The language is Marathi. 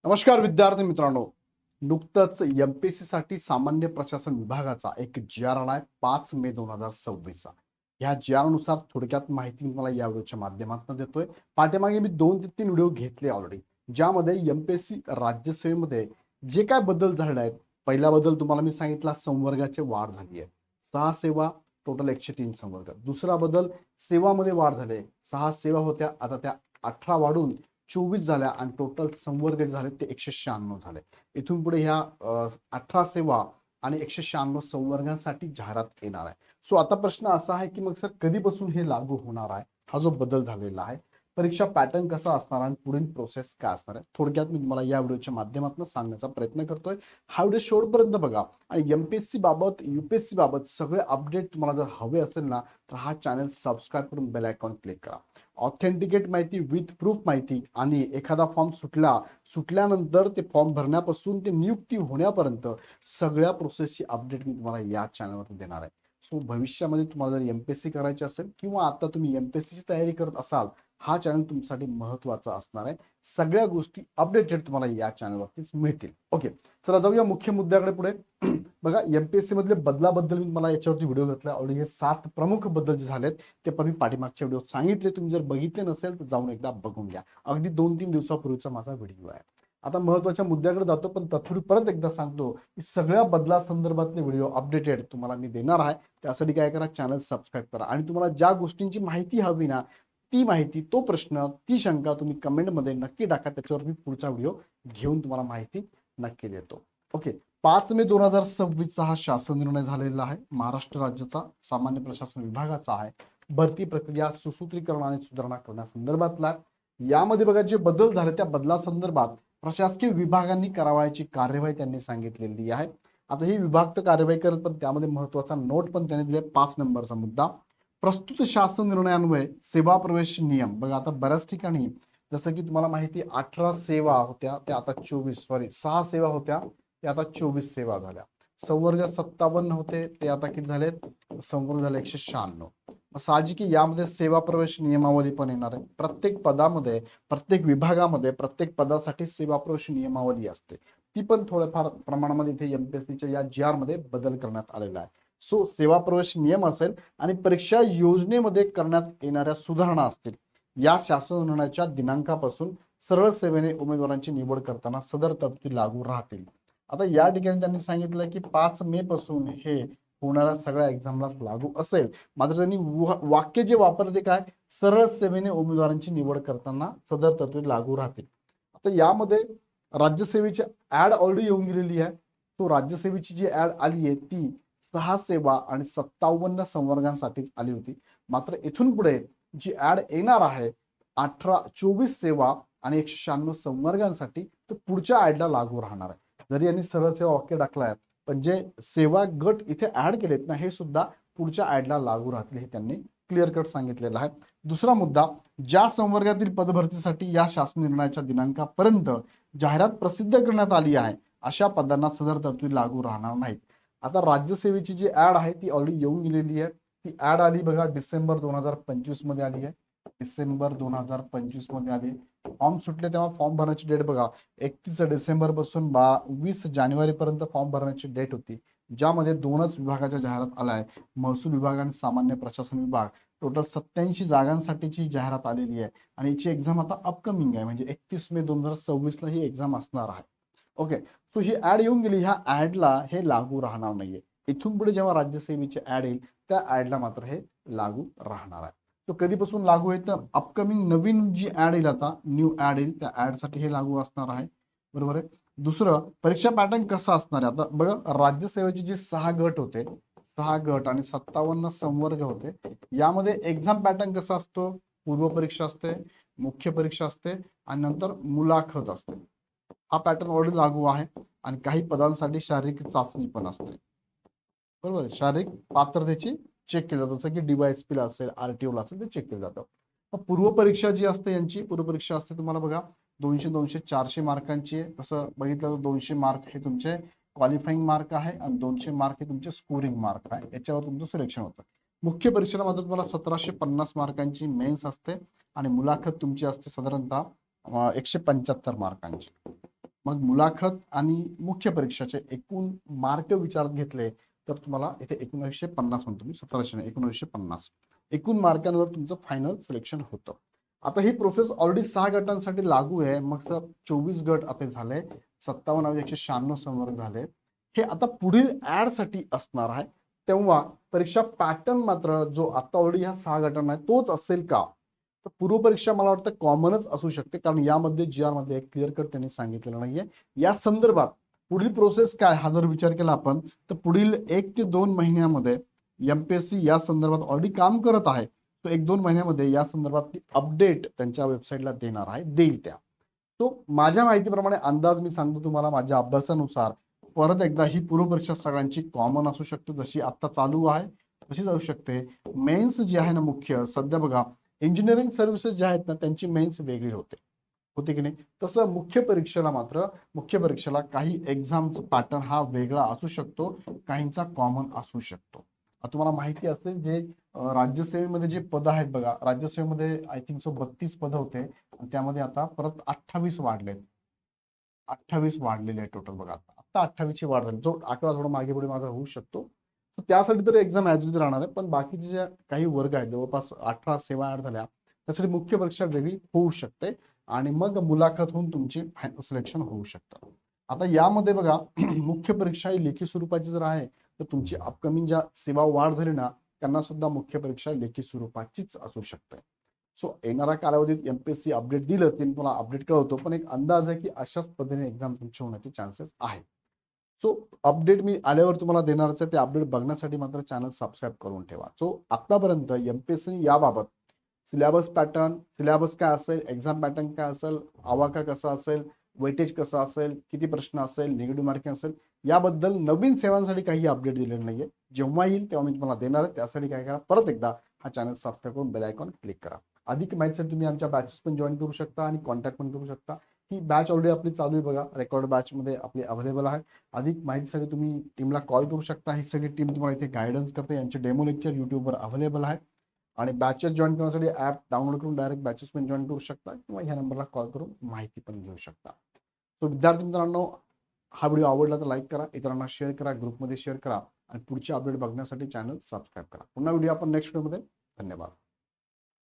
नमस्कार विद्यार्थी मित्रांनो. नुकतंच एमपीएससी साठी सामान्य प्रशासन विभागाचा एक जी आर आलाय 5 मे 2026चा. ह्या जी आर नुसार थोडक्यात माहिती मी तुम्हाला या व्हिडिओच्या माध्यमातून देतोय. पाठीमागे मी 2 ते 3 व्हिडिओ घेतले ऑलरेडी, ज्यामध्ये एमपीएससी राज्यसेवेमध्ये जे काय बदल झालेले आहेत. पहिला बदल तुम्हाला मी सांगितला, संवर्गाची वाढ झाली आहे. 6 सेवा टोटल 103 संवर्ग. दुसरा बदल, सेवामध्ये वाढ झाली. 6 सेवा होत्या, आता त्या 18 वाढून 24 झाल्या आणि टोटल संवर्ग झाले ते 196 झाले. इथून पुढे ह्या 18 सेवा आणि 196 संवर्गांसाठी जाहिरात येणार आहे. सो आता प्रश्न असा आहे की मग सर कधीपासून हे लागू होणार आहे? हा जो बदल झालेला आहे, परीक्षा पॅटर्न कसा असणार आणि पुढील प्रोसेस काय असणार आहे, थोडक्यात मी तुम्हाला या व्हिडिओच्या माध्यमातून सांगण्याचा प्रयत्न करतोय. हा व्हिडिओ शेवटपर्यंत बघा आणि एमपीएससी बाबत, यूपीएससी बाबत सगळे अपडेट तुम्हाला जर हवे असेल ना, तर हा चॅनल सबस्क्राईब करून बेल आयकॉन क्लिक करा. ऑथेंटिकेट माहिती, विथ प्रूफ माहिती आणि एखादा फॉर्म सुटल्यानंतर ते फॉर्म भरण्यापासून ते नियुक्ती होण्यापर्यंत सगळ्या प्रोसेसची अपडेट मी तुम्हाला या चॅनलवर देणार आहे. सो भविष्यामध्ये तुम्हाला जर एमपीएससी करायची असेल किंवा आता तुम्ही एमपीएससीची तयारी करत असाल, हा चॅनल तुमच्यासाठी महत्त्वाचा असणार आहे. सगळ्या गोष्टी अपडेटेड तुम्हाला या चॅनलवरतीच मिळतील. ओके, चला जाऊया मुख्य मुद्द्याकडे पुढे. बघा, एमपीएससी मधले बदलाबद्दल मी मला याच्यावरती व्हिडिओ घेतला ऑलरेडी. हे 7 प्रमुख बदल जे झालेत ते पण मी पाठीमागच्या व्हिडिओ सांगितले. तुम्ही जर बघितले नसेल तर जाऊन एकदा बघून घ्या. अगदी 2-3 दिवसापूर्वीचा माझा व्हिडिओ आहे. आता महत्त्वाच्या मुद्द्याकडे जातो, पण तत्पूर्वी परत एकदा सांगतो की सगळ्या बदलासंदर्भातले व्हिडिओ अपडेटेड तुम्हाला मी देणार आहे. त्यासाठी काय करा, चॅनल सबस्क्राईब करा आणि तुम्हाला ज्या गोष्टींची माहिती हवी ना, ती माहिती, तो प्रश्न, ती शंका तुम्ही कमेंटमध्ये नक्की टाका. त्याच्यावर मी पुढचा व्हिडिओ घेऊन तुम्हाला माहिती नक्की देतो. ओके, 5 मे 2026चा हा शासन निर्णय झालेला आहे. महाराष्ट्र राज्याचा सामान्य प्रशासन विभागाचा आहे. भरती प्रक्रिया सुसूत्रीकरण आणि सुधारणा करण्यासंदर्भातला. यामध्ये बघा, जे बदल झाले त्या बदलासंदर्भात प्रशासकीय विभागांनी करावयाची कार्यवाही त्यांनी सांगितलेली आहे. आता ही विभाग तर कार्यवाही करत, पण त्यामध्ये महत्वाचा नोट पण त्यांनी दिले. 5 नंबरचा मुद्दा, प्रस्तुत शासन निर्णयान्वये सेवा प्रवेश नियम. बघा, आता बऱ्याच ठिकाणी जसं की तुम्हाला माहिती, 18 सेवा होत्या त्या आता 6 सेवा होत्या ते आता 24 सेवा झाल्या. संवर्ग 57 होते ते आता किती झालेत, संवर्ग झाले 196. साहजिक यामध्ये सेवा प्रवेश नियमावली पण येणार आहे. प्रत्येक पदामध्ये, प्रत्येक विभागामध्ये, प्रत्येक पदासाठी सेवा प्रवेश नियमावली असते. ती पण थोड्याफार प्रमाणामध्ये इथे एमपीएससीच्या या जी आर मध्ये बदल करण्यात आलेला आहे. सो सेवा प्रवेश नियम असेल आणि परीक्षा योजनेमध्ये करण्यात येणाऱ्या सुधारणा असतील. या शासन निर्णयाच्या दिनांकापासून सरळ सेवेने उमेदवारांची निवड करताना सदर तरतुदी लागू राहतील. आता या ठिकाणी त्यांनी सांगितलं की 5 मे पासून हे होणाऱ्या सगळ्या एक्झामला लागू असेल. मात्र त्यांनी वाक्य जे वापरते काय, सरळ सेवेने उमेदवारांची निवड करताना सदर तरतुदी लागू राहतील. आता यामध्ये राज्यसेवेची ऍड ऑलरेडी येऊन गेलेली आहे. तो राज्यसेवेची जी ऍड आली आहे ती 6 सेवा आणि 57 संवर्गांसाठीच आली होती. मात्र इथून पुढे जी ऍड येणार आहे 24 सेवा आणि 196 संवर्गांसाठी, तो पुढच्या ऍडला लागू राहणार आहे. जरी यांनी सरळ सेवा वाक्य टाकलाय, पण जे सेवा गट इथे ऍड केलेत ना, हे सुद्धा पुढच्या ऍडला लागू राहतील, हे त्यांनी क्लिअर कट सांगितलेलं आहे. दुसरा मुद्दा, ज्या संवर्गातील पदभरतीसाठी या शासन निर्णयाच्या दिनांकापर्यंत जाहिरात प्रसिद्ध करण्यात आली आहे, अशा पदांना सदर तरतुदी लागू राहणार नाहीत. आता राज्यसेवेची जी ऍड आहे ती ऑलरेडी येऊन गेलेली आहे. ती ऍड आली बघा, डिसेंबर 2025 मध्ये आली आहे. डिसेंबर 2025 मध्ये आली. फॉर्म सुटले तेव्हा फॉर्म भरण्याची डेट बघा, 31 डिसेंबर पासून 20 जानेवारी पर्यंत फॉर्म भरण्याची डेट होती. ज्यामध्ये 2च विभागाच्या जाहिरात आल्या आहे, महसूल विभाग आणि सामान्य प्रशासन विभाग. टोटल 87 जागांसाठीची जाहिरात आलेली आहे आणि याची एक्झाम आता अपकमिंग आहे, म्हणजे 31 मे 2026 ला ही एक्झाम असणार आहे. ओके, सो ही ऍड येऊन गेली. ह्या ऍडला हे लागू राहणार नाहीये. इथून पुढे जेव्हा राज्यसेवेची ऍड येईल त्या ऍडला मात्र हे लागू राहणार आहे. तो कधीपासून लागू होईल, तर अपकमिंग नवीन जी ऍड येईल, आता न्यू ऍड येईल, त्या ऍड साठी हे लागू असणार आहे. बरोबर आहे. दुसरं, परीक्षा पॅटर्न कसं असणार आहे. आता बघा, राज्यसेवेचे जे 6 गट होते, 6 गट आणि 57 संवर्ग होते, यामध्ये एक्झाम पॅटर्न कसा असतो, पूर्व परीक्षा असते, मुख्य परीक्षा असते आणि नंतर मुलाखत असते. हा पॅटर्न ऑलरेडी लागू आहे आणि काही पदांसाठी शारीरिक चाचणी पण असते. बरोबर आहे. शारीरिक पात्रतेची चेक केलं जातं, जसं की DYSP ला असेल, RTO ला असेल, ते चेक केलं जातं. पूर्व परीक्षा जी असते, यांची पूर्व परीक्षा असते तुम्हाला बघा 200 400 मार्कांची. कसं बघितलं तर 200 मार्क हे तुमचे क्वालिफाईंग मार्क आहे आणि 200 मार्क हे तुमचे स्कोरिंग मार्क आहे. याच्यावर तुमचं सिलेक्शन होतं. मुख्य परीक्षेला मात्र तुम्हाला 1750 मार्कांची मेन्स असते आणि मुलाखत तुमची असते साधारणतः 175 मार्कांची. मग मुलाखत आणि मुख्य परीक्षाचे एकूण मार्क विचारात घेतले तर तुम्हाला इथे 1950 म्हणतो मी, 1700 नाही, 1950 एकूण मार्कांवर तुमचं फायनल सिलेक्शन होतं. आता ही प्रोसेस ऑलरेडी 6 गटांसाठी लागू आहे. मग सर 24 गट आता झाले, 57,196 संवर्ग झाले. हे आता पुढील ऍड साठी असणार आहे. तेव्हा परीक्षा पॅटर्न मात्र जो आता ऑलरेडी ह्या 6 गटांना आहे तोच असेल का? तर पूर्वपरीक्षा मला वाटतं कॉमनच असू शकते, कारण यामध्ये GR मध्ये एक क्लिअर कट त्यांनी सांगितलेलं नाहीये. या संदर्भात पुढील प्रोसेस काय हा जर विचार केला आपण, तर पुढील 1 ते 2 महिन्यामध्ये MPSC या संदर्भात ऑलरेडी काम करत आहे. तो 1-2 महिन्यामध्ये या संदर्भातली अपडेट त्यांच्या वेबसाईटला देणार आहे, देईल त्या. तो माझ्या माहितीप्रमाणे अंदाज मी सांगतो तुम्हाला माझ्या अभ्यासानुसार, परत एकदा ही पूर्वपरीक्षा सगळ्यांची कॉमन असू शकते, जशी आता चालू आहे तशीच असू शकते. मेन्स जी आहे ना मुख्य, सध्या बघा इंजिनिअरिंग सर्व्हिसेस ज्या आहेत ना त्यांची मेन्स वेगळी होते की नाही, तसं मुख्य परीक्षेला काही एक्झामचा पॅटर्न हा वेगळा असू शकतो, काहींचा कॉमन असू शकतो. आता तुम्हाला माहिती असेल जे राज्यसेवेमध्ये जे पद आहेत बघा, राज्यसेवेमध्ये आय थिंक 32 पद होते आणि त्यामध्ये आता परत 28 वाढले, 28 वाढलेले आहे टोटल बघा. आता 28 ची वाढ झाली, जो आकडा थोडा मागे पुढे माझा होऊ शकतो. त्यासाठी तर एक्झाम ॲज इट इज राहणार आहे, पण बाकीचे जे काही वर्ग आहेत जवळपास 18 सेवा ऍड झाल्या, त्यासाठी मुख्य परीक्षा वेगळी होऊ शकते आणि मग मुलाखत होऊन तुमची फायनल सिलेक्शन होऊ शकतं. आता यामध्ये बघा मुख्य परीक्षा ही लेखी स्वरूपाची जर आहे तर तुमची अपकमिंग ज्या सेवा वाढ झाली ना त्यांना सुद्धा मुख्य परीक्षा लेखी स्वरूपाचीच असू शकते. सो येणाऱ्या कालावधीत MPSC अपडेट दिलं ते तुम्हाला अपडेट कळवतो, पण एक अंदाज आहे की अशाच पद्धतीने एक्झाम तुमची होण्याचे चान्सेस आहेत. सो अपडेट मी आल्यावर तुम्हाला देणारच आहे. ते अपडेट बघण्यासाठी मात्र चॅनल सबस्क्राईब करून ठेवा. सो आतापर्यंत MPSC याबाबत सिलेबस पॅटर्न, सिलेबस काय असेल, एक्झाम पॅटर्न काय असेल, आवाका कसा असेल, वेटेज कसं असेल, किती प्रश्न असेल, निगेटिव्ह मार्किंग असेल, याबद्दल नवीन सेवांसाठी काही अपडेट दिलेले नाहीये. जेव्हा येईल तेव्हा मी तुम्हाला देणार आहे. त्यासाठी काय करा, परत एकदा हा चॅनल सबस्क्राईब करून बेल आयकॉन क्लिक करा. अधिक माहितीसाठी तुम्ही आमच्या बॅचेस पण जॉईन करू शकता आणि कॉन्टॅक्ट पण करू शकता. ही बॅच ऑलरेडी आपली चालू आहे बघा, रेकॉर्ड बॅच मध्ये आपली अवेलेबल आहे. अधिक माहितीसाठी तुम्ही टीमला कॉल करू शकता. ही सगळी टीम तुम्हाला इथे गायडन्स करते. यांचे डेमो लेक्चर युट्यूबवर अवेलेबल आहे आणि बॅचेस जॉईन करण्यासाठी ऍप डाउनलोड करून डायरेक्ट बॅचेस पण जॉईन करू शकता किंवा ह्या नंबरला कॉल करून माहिती पण घेऊ शकता. सो विद्यार्थी मित्रांनो, हा व्हिडिओ आवडला तर लाईक करा, इतरांना शेअर करा, ग्रुपमध्ये शेअर करा आणि पुढचे अपडेट बघण्यासाठी चॅनल सबस्क्राईब करा. पुन्हा व्हिडिओ आपण नेक्स्ट व्हिडिओमध्ये. धन्यवाद.